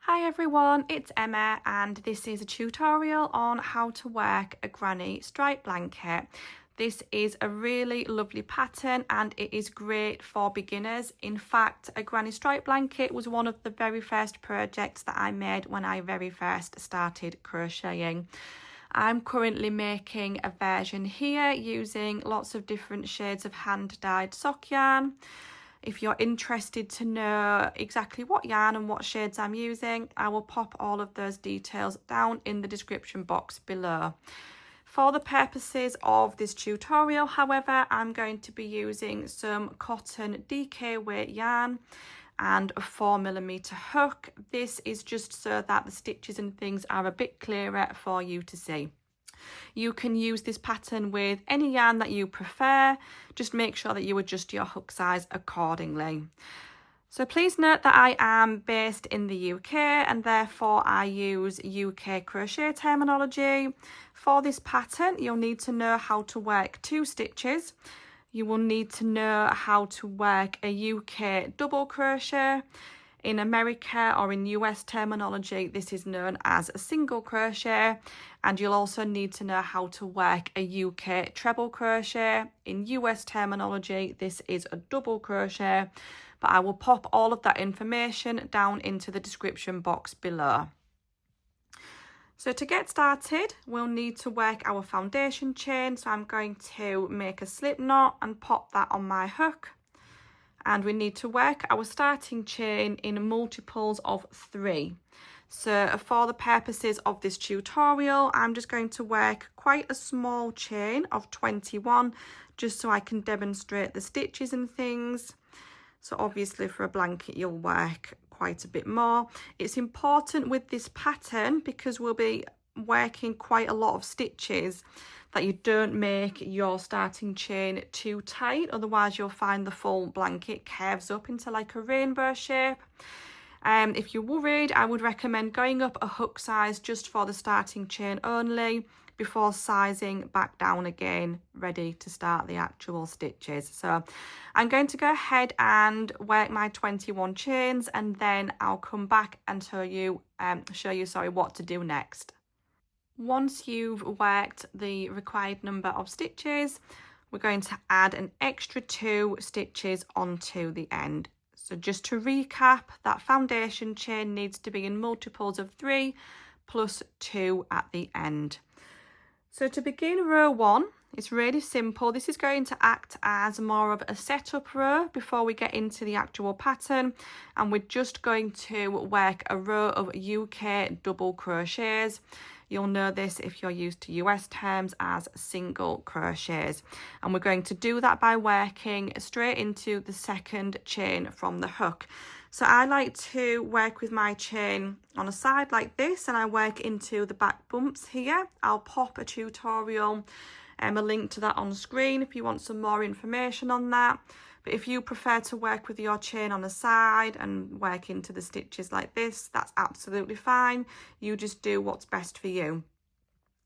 Hi everyone, it's Emma and this is a tutorial on how to work a granny stripe blanket. This is a really lovely pattern and it is great for beginners. In fact, a granny stripe blanket was one of the very first projects that I made when I very first started crocheting. I'm currently making a version here using lots of different shades of hand-dyed sock yarn. If you're interested to know exactly what yarn and what shades I'm using, I will pop all of those details down in the description box below. For the purposes of this tutorial, however, I'm going to be using some cotton DK weight yarn and a 4mm hook. This is just so that the stitches and things are a bit clearer for you to see. You can use this pattern with any yarn that you prefer. Just make sure that you adjust your hook size accordingly. So please note that I am based in the UK and therefore I use UK crochet terminology. For this pattern, you'll need to know how to work 2 stitches. You will need to know how to work a UK double crochet. In America or in US terminology, this is known as a single crochet, and you'll also need to know how to work a UK treble crochet. In US terminology, this is a double crochet, but I will pop all of that information down into the description box below. So to get started, we'll need to work our foundation chain. So I'm going to make a slip knot and pop that on my hook. And we need to work our starting chain in multiples of 3. So for the purposes of this tutorial, I'm just going to work quite a small chain of 21, just so I can demonstrate the stitches and things. So obviously for a blanket, you'll work quite a bit more. It's important with this pattern because we'll be working quite a lot of stitches that you don't make your starting chain too tight, otherwise you'll find the full blanket curves up into like a rainbow shape. If you're worried, I would recommend going up a hook size just for the starting chain only before sizing back down again, ready to start the actual stitches. So I'm going to go ahead and work my 21 chains and then I'll come back and show you what to do next. Once you've worked the required number of stitches, we're going to add an extra 2 stitches onto the end. So just to recap, that foundation chain needs to be in multiples of 3 plus 2 at the end. So to begin row 1, it's really simple. This is going to act as more of a setup row before we get into the actual pattern, and we're just going to work a row of UK double crochets. You'll know this if you're used to US terms as single crochets. And we're going to do that by working straight into the second chain from the hook. So I like to work with my chain on a side like this and I work into the back bumps here. I'll pop a tutorial a link to that on screen if you want some more information on that. But if you prefer to work with your chain on the side and work into the stitches like this, that's absolutely fine. You just do what's best for you.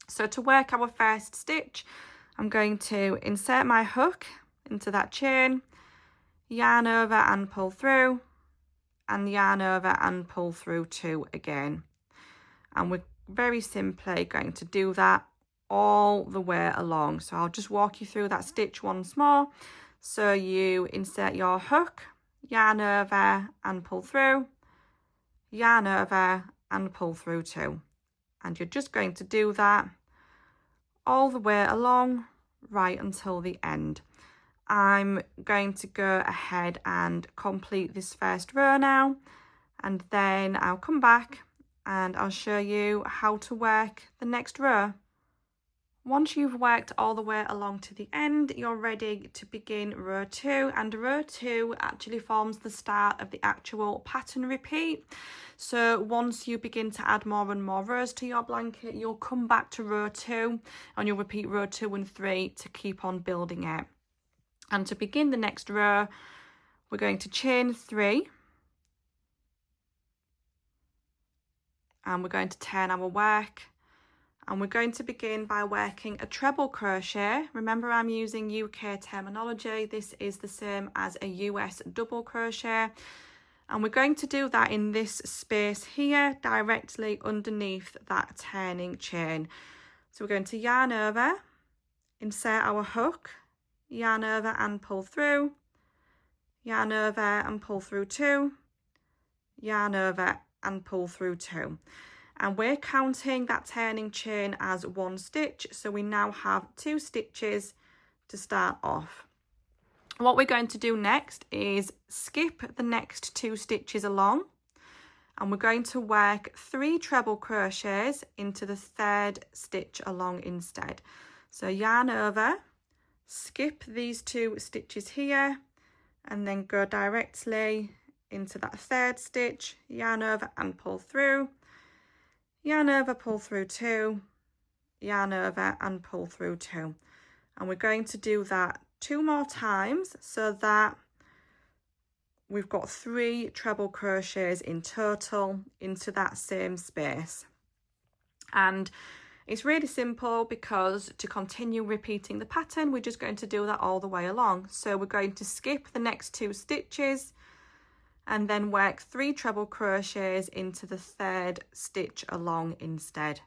So to work our first stitch, I'm going to insert my hook into that chain, yarn over and pull through, and yarn over and pull through 2 again. And we're very simply going to do that all the way along. So I'll just walk you through that stitch once more. So you insert your hook, yarn over and pull through, yarn over and pull through 2. And you're just going to do that all the way along right until the end. I'm going to go ahead and complete this first row now, and then I'll come back and I'll show you how to work the next row. Once you've worked all the way along to the end, you're ready to begin row 2, and row 2 actually forms the start of the actual pattern repeat. So once you begin to add more and more rows to your blanket, you'll come back to row 2 and you'll repeat row 2 and 3 to keep on building it. And to begin the next row, we're going to chain 3 and we're going to turn our work. And we're going to begin by working a treble crochet. Remember, I'm using UK terminology. This is the same as a US double crochet. And we're going to do that in this space here, directly underneath that turning chain. So we're going to yarn over, insert our hook, yarn over and pull through, yarn over and pull through 2, yarn over and pull through 2. And we're counting that turning chain as 1 stitch, so we now have 2 stitches to start off. What we're going to do next is skip the next 2 stitches along, and we're going to work 3 treble crochets into the 3rd stitch along instead. So yarn over, skip these 2 stitches here, and then go directly into that 3rd stitch, yarn over and pull through, yarn over, pull through 2, yarn over and pull through 2. And we're going to do that 2 more times so that we've got 3 treble crochets in total into that same space. And it's really simple, because to continue repeating the pattern, we're just going to do that all the way along. So we're going to skip the next 2 stitches and then work 3 treble crochets into the 3rd stitch along instead.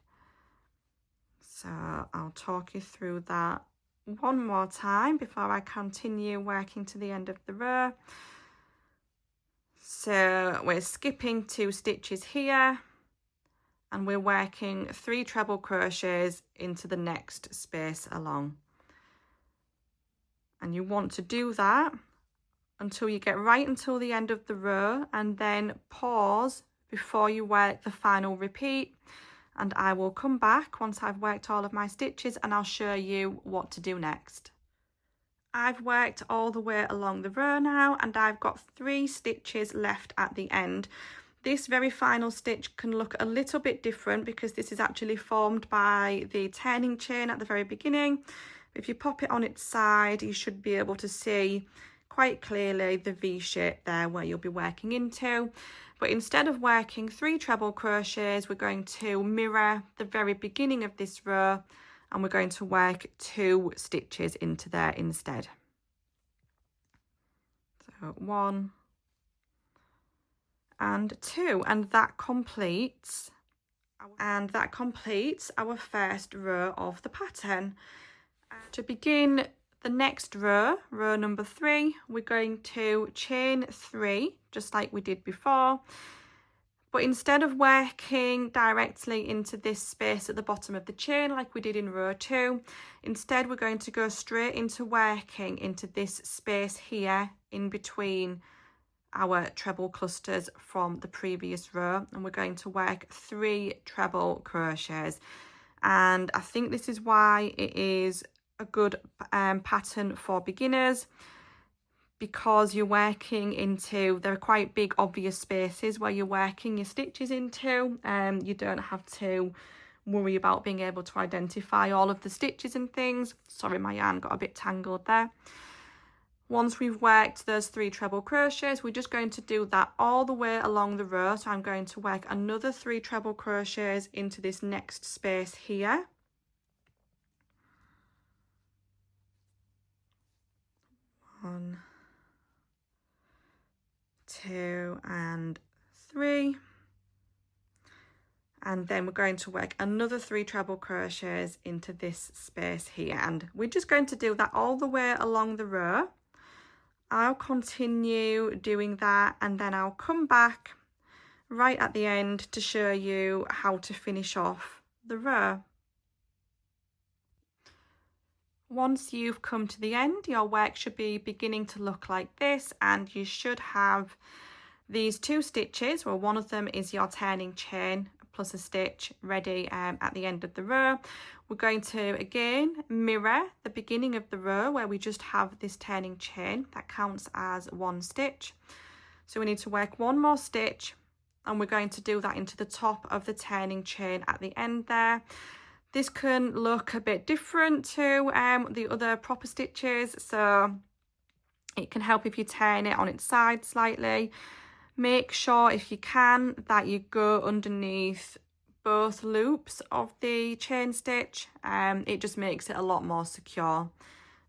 So I'll talk you through that one more time before I continue working to the end of the row. So we're skipping 2 stitches here, and we're working 3 treble crochets into the next space along. And you want to do that until you get right until the end of the row, and then pause before you work the final repeat. And I will come back once I've worked all of my stitches and I'll show you what to do next. I've worked all the way along the row now, and I've got 3 stitches left at the end. This very final stitch can look a little bit different because this is actually formed by the turning chain at the very beginning. If you pop it on its side, you should be able to see quite clearly the V shape there where you'll be working into. But instead of working 3 treble crochets, we're going to mirror the very beginning of this row, and we're going to work 2 stitches into there instead. So 1 and 2, and that completes our first row of the pattern. To begin the next row, row number 3, we're going to chain 3 just like we did before, but instead of working directly into this space at the bottom of the chain like we did in row 2, instead we're going to go straight into working into this space here in between our treble clusters from the previous row, and we're going to work 3 treble crochets. And I think this is why it is a good pattern for beginners, because you're working into, there are quite big obvious spaces where you're working your stitches into. You don't have to worry about being able to identify all of the stitches and things. Sorry, my yarn got a bit tangled there. Once we've worked those 3 treble crochets, we're just going to do that all the way along the row. So I'm going to work another 3 treble crochets into this next space here. 1, 2 and 3, and then we're going to work another 3 treble crochets into this space here, and we're just going to do that all the way along the row. I'll continue doing that, and then I'll come back right at the end to show you how to finish off the row. Once you've come to the end, your work should be beginning to look like this, and you should have these 2 stitches, well, one of them is your turning chain plus a stitch ready at the end of the row. We're going to again mirror the beginning of the row where we just have this turning chain. That counts as 1 stitch. So we need to work 1 more stitch, and we're going to do that into the top of the turning chain at the end there. This can look a bit different to the other proper stitches, so it can help if you turn it on its side slightly. Make sure, if you can, that you go underneath both loops of the chain stitch. It just makes it a lot more secure.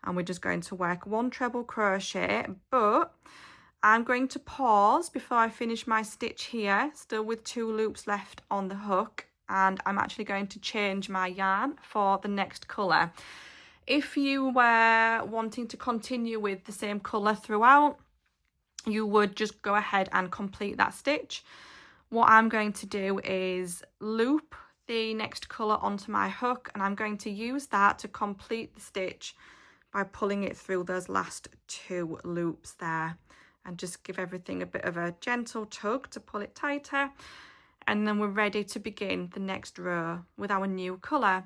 And we're just going to work 1 treble crochet, but I'm going to pause before I finish my stitch here, still with 2 loops left on the hook, and I'm actually going to change my yarn for the next colour. If you were wanting to continue with the same colour throughout, you would just go ahead and complete that stitch. What I'm going to do is loop the next colour onto my hook, and I'm going to use that to complete the stitch by pulling it through those last 2 loops there, and just give everything a bit of a gentle tug to pull it tighter, and then we're ready to begin the next row with our new colour.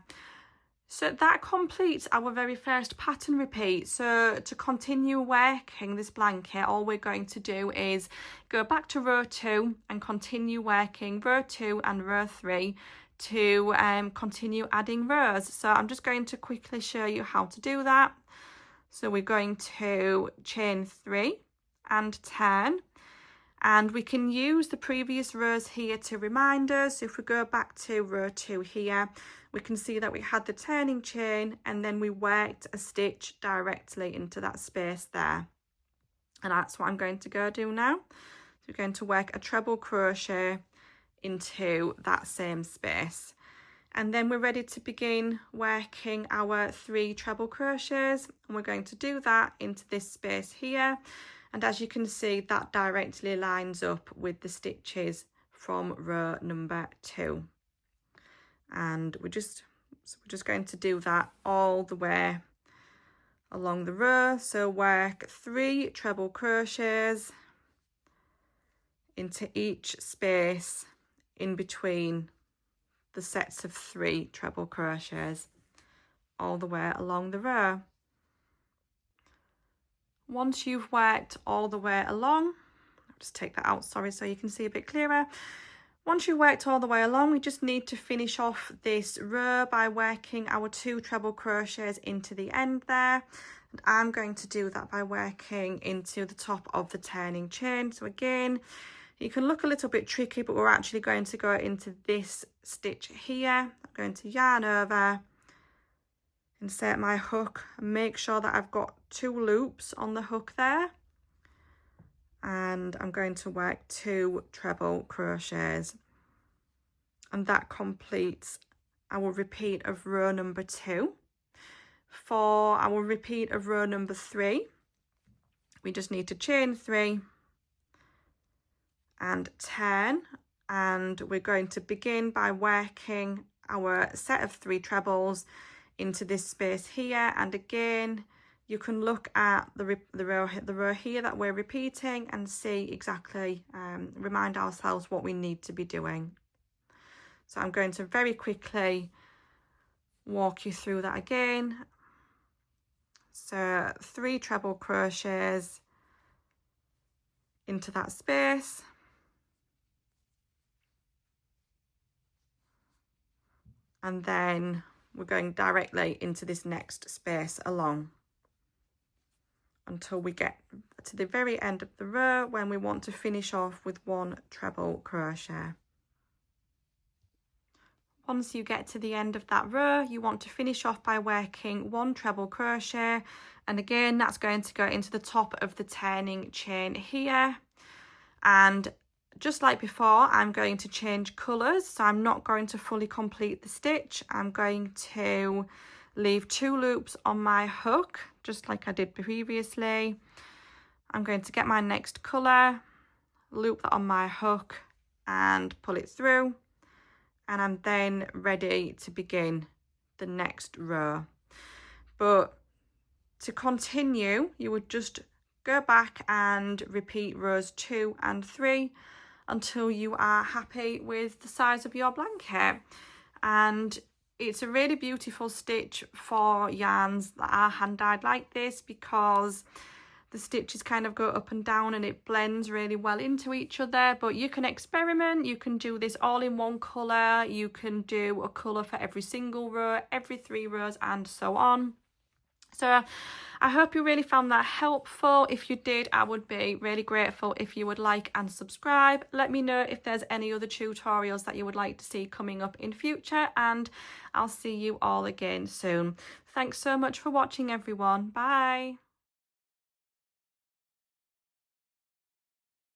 So that completes our very first pattern repeat. So to continue working this blanket, all we're going to do is go back to row 2 and continue working row 2 and row 3 to continue adding rows. So I'm just going to quickly show you how to do that. So we're going to chain 3 and turn, and we can use the previous rows here to remind us. So if we go back to row 2 here, we can see that we had the turning chain and then we worked a stitch directly into that space there, and that's what I'm going to go do now. So we're going to work a treble crochet into that same space, and then we're ready to begin working our 3 treble crochets, and we're going to do that into this space here. And as you can see, that directly lines up with the stitches from row number 2. And we're just going to do that all the way along the row. So work 3 treble crochets into each space in between the sets of 3 treble crochets all the way along the row. Once you've worked all the way along, I'll just take that out, sorry, so you can see a bit clearer. Once you've worked all the way along, we just need to finish off this row by working our 2 treble crochets into the end there. And I'm going to do that by working into the top of the turning chain. So again, you can look a little bit tricky, but we're actually going to go into this stitch here. I'm going to yarn over, insert my hook, and make sure that I've got 2 loops on the hook there, and I'm going to work 2 treble crochets, and that completes our repeat of row number 2. For our repeat of row number 3, we just need to chain 3 and turn, and we're going to begin by working our set of 3 trebles into this space here. And again, you can look at the row here that we're repeating and see exactly, remind ourselves what we need to be doing. So I'm going to very quickly walk you through that again. So 3 treble crochets into that space, and then we're going directly into this next space along until we get to the very end of the row, when we want to finish off with 1 treble crochet. Once you get to the end of that row, you want to finish off by working 1 treble crochet, and again that's going to go into the top of the turning chain here. And just like before, I'm going to change colours, so I'm not going to fully complete the stitch. I'm going to leave 2 loops on my hook, just like I did previously. I'm going to get my next colour, loop that on my hook and pull it through, and I'm then ready to begin the next row. But to continue, you would just go back and repeat rows 2 and 3 until you are happy with the size of your blanket. And it's a really beautiful stitch for yarns that are hand dyed like this, because the stitches kind of go up and down and it blends really well into each other. But you can experiment, you can do this all in 1 colour, you can do a colour for every single row, every 3 rows, and so on. So I hope you really found that helpful. If you did, I would be really grateful if you would like and subscribe. Let me know if there's any other tutorials that you would like to see coming up in future, and I'll see you all again soon. Thanks so much for watching, everyone. Bye.